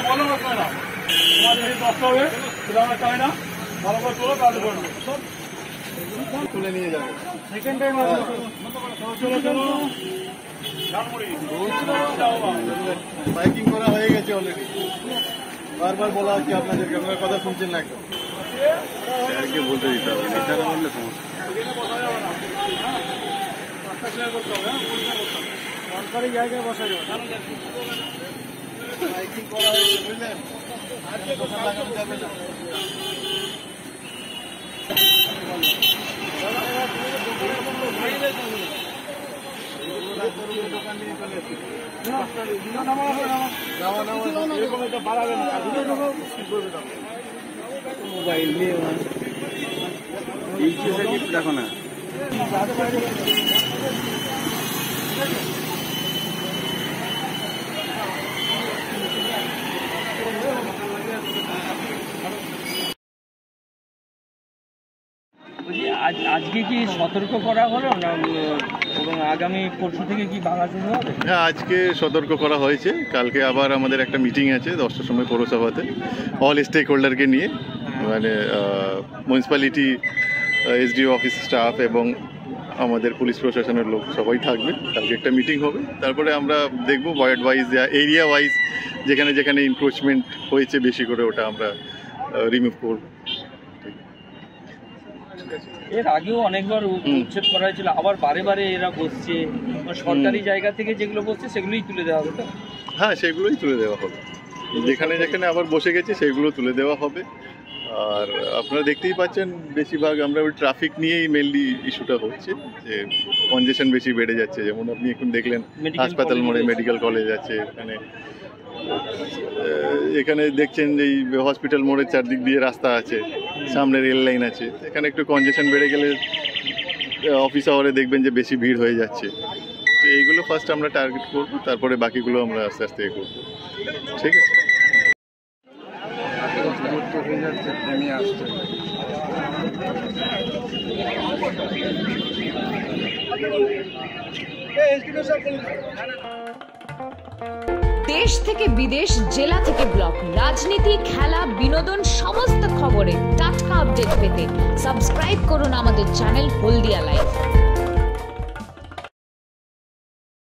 বলো না তোমাদের এই কষ্ট হবে সেটা আমরা চাই না, ভালো করে তোলো তাহলে বলো তুলে নিয়ে যাবে। সেকেন্ড টাইম চলো চলো বাইকিং করা হয়ে গেছে অলরেডি, বারবার বলা হচ্ছে আপনাদেরকে, আপনার কথা শুনছেন না একদম, স্যারকে বলতে দিতে হবে, নেতারা বললে সমস্যা। সরকারি জায়গায় বসা যাবে, বাইকিং করা হয়েছে বুঝলেন, আর দোকান লাগানো যাবে না। দোকান নিয়ে চলে এসেছে মোবাইল নিয়ে দেখো না। আজকে কি সতর্ক করা হলো না এবং আগামী পরশু থেকে কি ভাঙা শুরু হবে? হ্যাঁ, আজকে সতর্ক করা হয়েছে, কালকে আবার আমাদের একটা মিটিং আছে 10টার সময় পৌরসভাতে, অল স্টেক হোল্ডারকে নিয়ে, মানে মিউনিসিপ্যালিটি, এসডিও অফিস স্টাফ এবং আমাদের পুলিশ প্রশাসনের লোক সবাই থাকবে। কালকে একটা মিটিং হবে, তারপরে আমরা দেখব ওয়ার্ড ওয়াইজ, এরিয়া ওয়াইজ যেখানে যেখানে এনক্রোচমেন্ট হয়েছে বেশি করে ওটা আমরা রিমুভ করব। এর আগেও অনেকবার উচ্ছেদ করা হয়েছিল, আবার বারে বারে এরা বসছে, সরকারি জায়গা থেকে যেগুলো বসছে সেগুলোই তুলে দেওয়া হবে তো? হ্যাঁ, সেগুলোই তুলে দেওয়া হবে, যেখানে যেখানে আবার বসে গেছে সেগুলো তুলে দেওয়া হবে। আর আপনারা দেখতেই পাচ্ছেন বেশিরভাগ আমরা ওই ট্রাফিক নিয়েই মেনলি ইস্যুটা হচ্ছে, যে কনজেশন বেশি বেড়ে যাচ্ছে। যেমন আপনি এখন দেখলেন হাসপাতাল মোড়ে মেডিকেল কলেজ আছে, এখানে দেখছেন যে এই হসপিটাল মোড়ের চারদিক দিয়ে রাস্তা আছে, সামনে রেল লাইন আছে, এখানে একটু কনজেশন বেড়ে গেলে অফিস আওয়ারে দেখবেন যে বেশি ভিড় হয়ে যাচ্ছে। তো এইগুলো ফার্স্ট আমরা টার্গেট করবো, তারপরে বাকিগুলো আমরা আস্তে আস্তে করবো। ঠিক আছে। দেশ থেকে বিদেশ, জেলা থেকে ব্লক, রাজনীতি, খেলা, বিনোদন সমস্ত খবরে টাটকা আপডেট পেতে সাবস্ক্রাইব করুন আমাদের চ্যানেল হলদিয়া লাইভ।